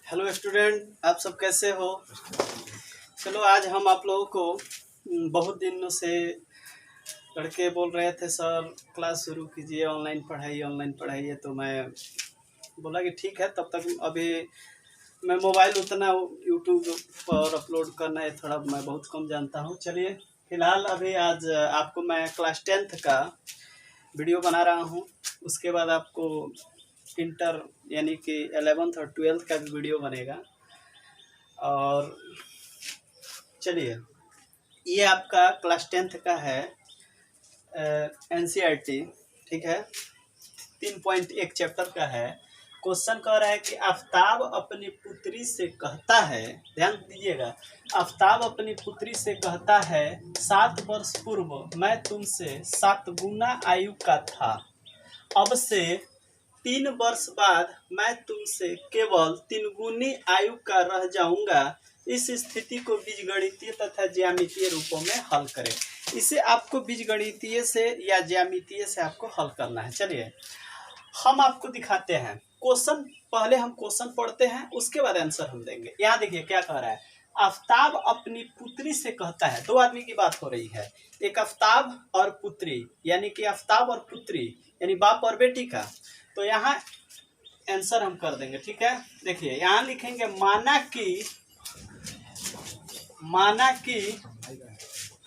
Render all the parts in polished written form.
Hello student, आप सब कैसे हो। चलो आज हम आप लोगों को बहुत दिनों से लड़के बोल रहे थे सर क्लास शुरू कीजिए, ऑनलाइन पढ़ाई है। तो मैं बोला कि ठीक है। तब तक अभी मैं मोबाइल उतना यूट्यूब पर अपलोड करना है थोड़ा मैं बहुत कम जानता हूँ। चलिए फिलहाल अभी आज आपको मैं क्लास 10th का वीडियो बना रहा हूँ। उसके बाद आपको इंटर यानी कि 11th और 12th का भी वीडियो बनेगा। और चलिए ये आपका क्लास 10th का है NCERT, ठीक है। 3.1 चैप्टर का है। क्वेश्चन कह रहा है कि आफ्ताब अपनी पुत्री से कहता है, ध्यान दीजिएगा, आफ्ताब अपनी पुत्री से कहता है 7 वर्ष पूर्व मैं तुमसे 7 गुना आयु का था, अब से 3 वर्ष बाद मैं तुमसे केवल 3 गुनी आयु का रह जाऊंगा। इस स्थिति को बीजगणितीय तथा ज्यामितीय रूपों में हल करें। इसे आपको बीजगणितीय से या ज्यामितीय से आपको हल करना है। चलिए हम आपको दिखाते हैं क्वेश्चन। पहले हम क्वेश्चन पढ़ते हैं, उसके बाद आंसर हम देंगे। यहाँ देखिए क्या कह रहा है। आफ्ताब अपनी पुत्री से कहता है, 2 आदमी की बात हो रही है, एक आफ्ताब और पुत्री, यानी कि आफ्ताब और पुत्री यानी बाप और बेटी का। तो यहाँ आंसर हम कर देंगे, ठीक है। देखिए यहाँ लिखेंगे माना कि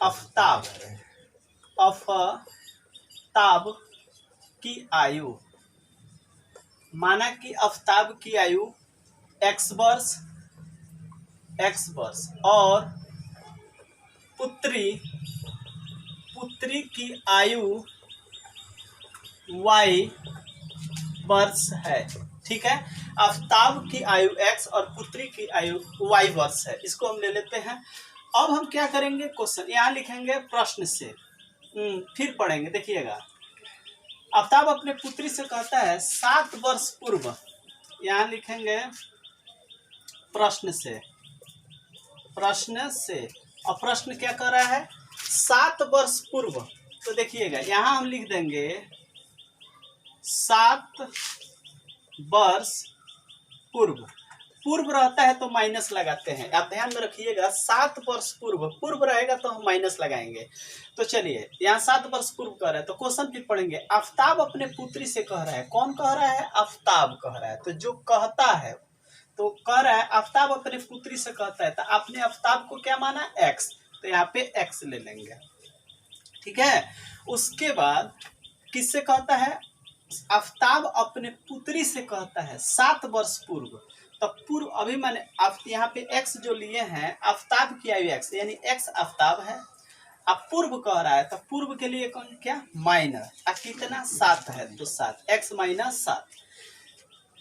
आफ्ताब की आयु, माना कि आफ्ताब की आयु x वर्ष और पुत्री की आयु y वर्ष है, ठीक है। आफ्ताब की आयु x और पुत्री की आयु y वर्ष है। इसको हम ले लेते हैं। अब हम क्या करेंगे, क्वेश्चन यहाँ लिखेंगे प्रश्न से, फिर पढ़ेंगे। देखिएगा, आफ्ताब अपने पुत्री से कहता है 7 वर्ष पूर्व, यहाँ लिखेंगे प्रश्न से, और प्रश्न क्या कर रहा है 7 वर्ष पूर्व। तो देखिएगा यहाँ हम लिख देंगे 7 वर्ष पूर्व रहता है तो माइनस लगाते हैं। आप ध्यान में रखिएगा, 7 वर्ष पूर्व रहेगा तो हम माइनस लगाएंगे। तो चलिए यहाँ 7 वर्ष पूर्व कह रहा है तो क्वेश्चन फिर पढ़ेंगे। आफ्ताब अपने पुत्री से कह रहा है, कौन कह रहा है, आफ्ताब कह रहा है। तो जो कहता है तो कह रहा है आफ्ताब अपने पुत्री से कहता है, तो आपने आफ्ताब को क्या माना x, तो यहाँ पे x ले लेंगे, ठीक है। उसके बाद किससे कहता है, आफ्ताब अपने पुत्री से कहता है 7 वर्ष पूर्व। तो पूर्व अभी मैंने आप यहाँ पे x जो लिए हैं, आफ्ताब की आयु x यानी x आफ्ताब है। अब पूर्व कह रहा है तो पूर्व के लिए कौन क्या माइनस, कितना 7 है तो 7 x माइनस 7।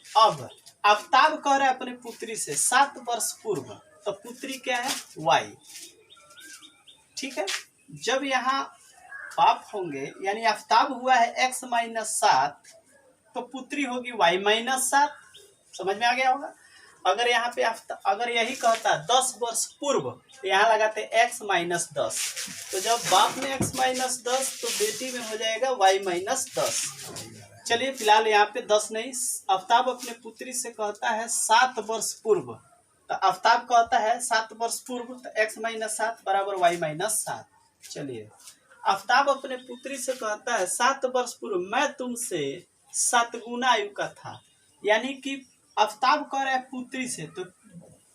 अब आफ्ताब कह रहा है अपने पुत्री से 7 वर्ष पूर्व, तो पुत्री क्या है y, ठीक है। जब यहाँ बाप होंगे यानी आफ्ताब हुआ है x माइनस 7, तो पुत्री होगी y माइनस 7। समझ में आ गया होगा। अगर यहाँ पे अगर यही कहता 10 वर्ष पूर्व, तो यहाँ लगाते x माइनस 10। तो जब बाप में x माइनस 10 तो बेटी में हो जाएगा y माइनस 10। चलिए फिलहाल यहाँ पे 10 नहीं, आफ्ताब अपने पुत्री से कहता है 7 वर्ष पूर्व। तो आफ्ताब कहता है 7 वर्ष पूर्व, तो x माइनस 7 बराबर y माइनस 7। चलिए आफ्ताब अपने पुत्री से कहता है 7 वर्ष पूर्व मैं तुमसे 7 गुना आयु का था, यानी कि आफ्ताब कह रहा है पुत्री से, तो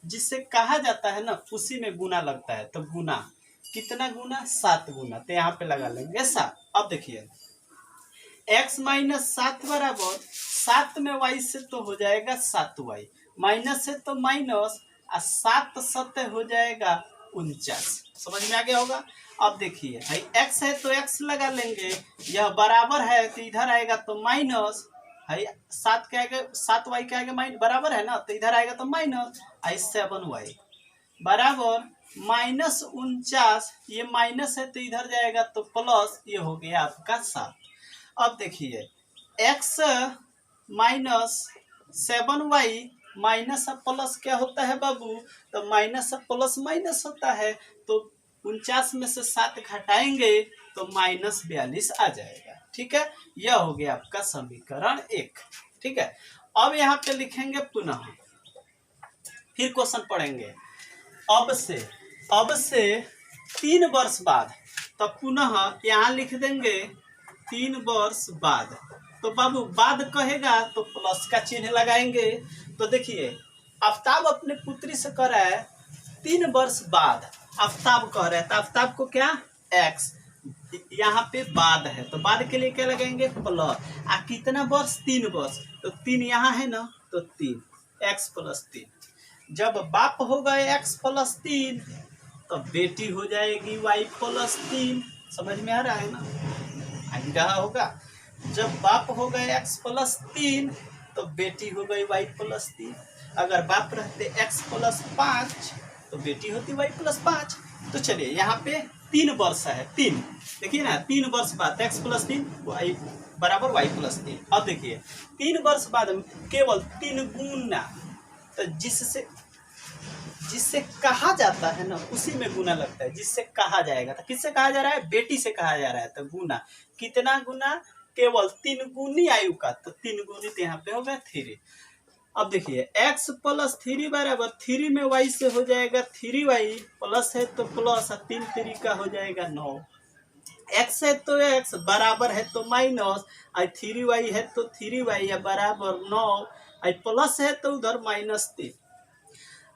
जिससे कहा जाता है ना उसी में गुना लगता है। तो गुना कितना गुना, 7 गुना, तो यहाँ पे लगा लेंगे 7। अब देखिए x माइनस 7 बराबर 7 में y से तो हो जाएगा 7y, माइनस से तो माइनस, और 7 7 हो जाएगा 49। समझ में आ गया होगा। अब देखिए भाई x है तो x लगा लेंगे, यह बराबर है तो इधर आएगा तो माइनस, भाई 7 क्या आएगा, 7y क्या आएगा माइनस, बराबर है ना, तो इधर आएगा तो माइनस, 7y बराबर माइनस 49। ये माइनस है तो इधर जाएगा तो प्लस, ये हो गया आपका 7। अब देखिए x minus 7y minus plus क्या होता है बाबू, तो माइनस प्लस माइनस होता है। तो 49 में से 7 घटाएंगे तो माइनस 42 आ जाएगा, ठीक है। यह हो गया आपका समीकरण 1, ठीक है। अब यहाँ पे लिखेंगे पुनः फिर क्वेश्चन पढ़ेंगे। अब से 3 वर्ष बाद, तो पुनः यहाँ लिख देंगे 3 वर्ष बाद। तो बाबू बाद कहेगा तो प्लस का चिन्ह लगाएंगे। तो देखिए आफ्ताब अपने पुत्री से कह रहा है 3 वर्ष बाद, आफ्ताब कह रहा है, तो आफ्ताब को क्या x, यहाँ पे बाद है तो बाद के लिए क्या लगाएंगे प्लस। कितना वर्ष 3 वर्ष, तो 3 यहाँ है ना, तो 3 x + 3। जब बाप होगा x + 3 तो बेटी हो जाएगी y + 3। समझ में आ रहा है ना, आ रहा होगा। जब बाप होगा x + 3 तो बेटी हो गई y + 3। अगर बाप रहते x + 5 तो बेटी होती y + 5। तो चलिए यहाँ पे 3 वर्ष है, 3 देखिए ना, 3 वर्ष बाद x + 3 y = y + 3। अब देखिए 3 वर्ष बाद केवल 3 गुना, तो जिससे कहा जाता है ना उसी में गुना लगता है। जिससे कहा जाएगा तो किससे कहा जा रहा है, बेटी से कहा जा रहा है, तो गुना। कितना गुना, केवल 3 गुनी आयु का, तो 3 गुनी यहाँ पे होगा 3। अब देखिए x + 3 बराबर 3 में y से हो जाएगा 3y, प्लस है तो प्लस, 3 3 का हो जाएगा 9। x है तो x, बराबर है तो माइनस, 3y है तो 3y या बराबर 9, प्लस है तो उधर -3।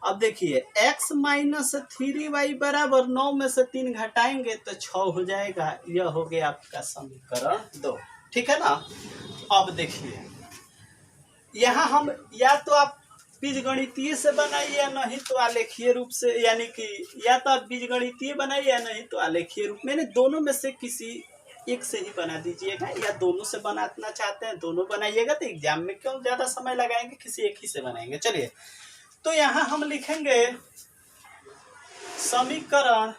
अब देखिए x - 3y बराबर 9 में से 3 घटाएंगे तो 6 हो जाएगा। यह हो गया आपका समीकरण 2, ठीक है ना। अब देखिए यहाँ हम या तो आप बीजगणितीय से बनाइए या नहीं तो आलेखीय रूप से, यानी कि या तो आप बीजगणितीय बनाइए या नहीं तो आलेखीय रूप में, दोनों में से किसी एक से ही बना दीजिएगा, या दोनों से बनाना चाहते हैं दोनों बनाइएगा। तो एग्जाम में क्यों ज़्यादा समय लगाएंगे, किसी एक ही से बनाएंगे। चलिए तो यहाँ हम लिखेंगे समीकरण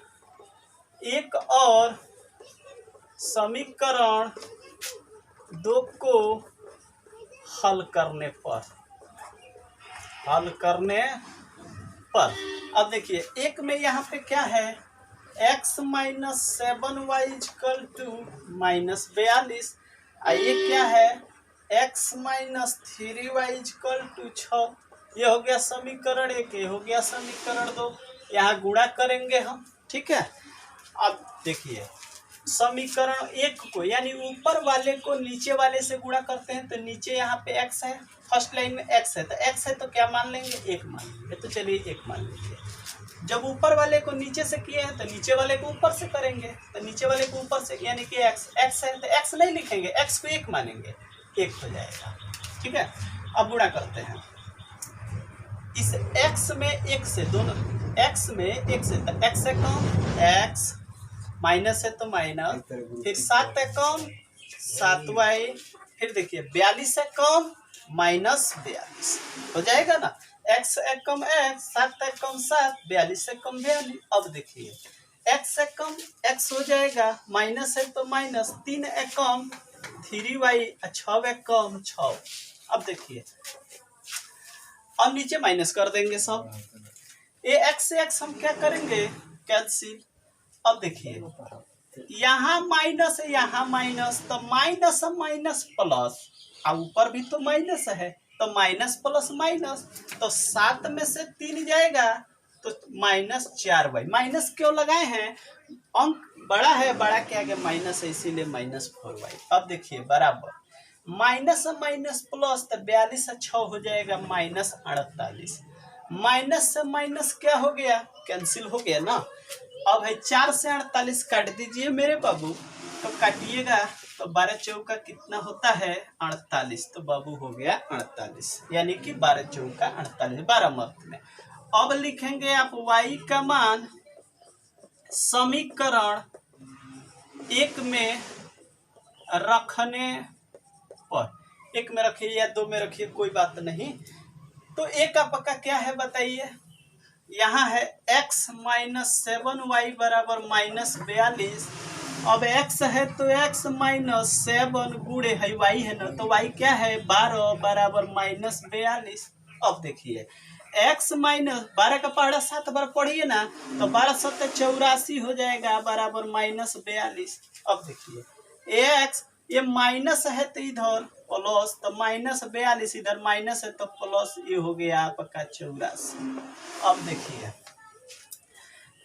1 और समीकरण 2 को हल करने पर अब देखिए एक में यहाँ पे क्या है, x - 7y = -42। ये क्या है, x - 3y = 6। ये हो गया समीकरण 1, ये हो गया समीकरण 2। यहाँ गुणा करेंगे हम, ठीक है। अब देखिए समीकरण 1 को यानी ऊपर वाले को नीचे वाले से गुणा करते हैं, तो नीचे यहाँ पे x है, फर्स्ट लाइन में x है, तो x है तो क्या मान लेंगे 1 मान लेंगे। तो चलिए 1 मान लीजिए। जब ऊपर वाले को नीचे से किए हैं तो नीचे वाले को ऊपर से करेंगे, तो नीचे वाले को ऊपर से यानी कि x है तो x नहीं लिखेंगे, x को 1 मानेंगे, 1 हो जाएगा, ठीक है। अब गुणा करते हैं इस x में 1 से, दोनों x में 1 से, तो x है कम, x माइनस है तो माइनस, फिर 7 है कम 7y, फिर देखिए 42 है कम -42 हो जाएगा ना। x है कम x, 7 है कम 7, 42 है कम 42। अब देखिए x है कम x हो जाएगा, माइनस है तो माइनस, 3 है कम 3y, 6 है कम 6। अब देखिए अब नीचे माइनस कर देंगे सब, ये x से x हम क्या करेंगे कैंसिल। अब देखिए यहाँ माइनस है यहाँ माइनस, तो माइनस माइनस प्लस, और ऊपर भी तो माइनस है, तो माइनस प्लस माइनस, तो 7 में से 3 जाएगा तो -4y। माइनस क्यों लगाए हैं, अंक बड़ा है, बड़ा के आगे माइनस है इसीलिए -4y। अब देखिए बराबर माइनस माइनस प्लस, तो 42 से 6 हो जाएगा -48। माइनस से माइनस क्या हो गया, कैंसिल हो गया ना। अब है 4 से 48 काट दीजिए मेरे बाबू, तो काटिएगा तो 12 चौका कितना होता है 48, तो बाबू हो गया 48, यानी कि 12 चौका 48, 12 मत में। अब लिखेंगे आप y का मान समीकरण 1 में रखने पर, 1 में रखिए या 2 में रखिए कोई बात नहीं। तो एक आपका क्या है बताइए, यहाँ है x - 7y बराबर -42। अब x है तो x - 7 गुणे है y है ना, तो y क्या है 12 बराबर -42। अब देखिए x - 12 का पहाड़ा 7 बार पढ़िए ना, तो 12 × 7 = 84 हो जाएगा बराबर -42। अब देखिए x ये माइनस है तो इधर प्लस, तो -42, इधर माइनस है तो प्लस, ये हो गया आपका 84। अब देखिए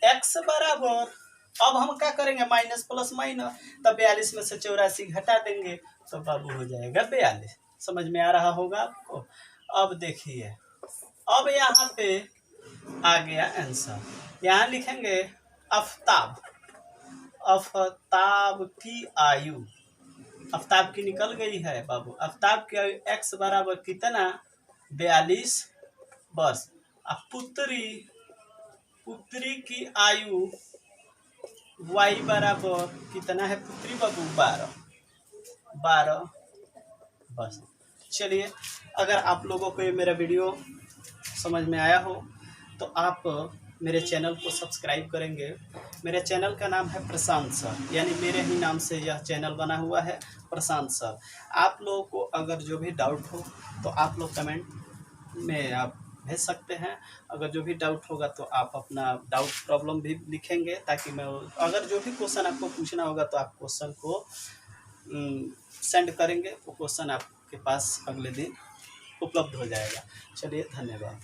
x बराबर, अब हम क्या करेंगे, माइनस प्लस माइनस, तो 42 में से 84 घटा देंगे तो बाबू हो जाएगा 42। समझ में आ रहा होगा आपको। अब देखिए, अब यहाँ पे आ गया आंसर, यहाँ लिखेंगे आफ्ताब, आफ्ताब की आयु, आफ्ताब की निकल गई है बाबू, आफ्ताब की आयु x बराबर कितना, 42 वर्ष। अब पुत्री, पुत्री की आयु y बराबर कितना है पुत्री बाबू, 12 वर्ष। चलिए, अगर आप लोगों को ये मेरा वीडियो समझ में आया हो तो आप मेरे चैनल को सब्सक्राइब करेंगे। मेरे चैनल का नाम है प्रशांत सर, यानी मेरे ही नाम से यह चैनल बना हुआ है, प्रशांत सर। आप लोगों को अगर जो भी डाउट हो तो आप लोग कमेंट में आप भेज सकते हैं। अगर जो भी डाउट होगा तो आप अपना डाउट प्रॉब्लम भी लिखेंगे, ताकि मैं अगर जो भी क्वेश्चन आपको पूछना होगा तो आप क्वेश्चन को सेंड करेंगे, वो क्वेश्चन आपके पास अगले दिन उपलब्ध हो जाएगा। चलिए, धन्यवाद।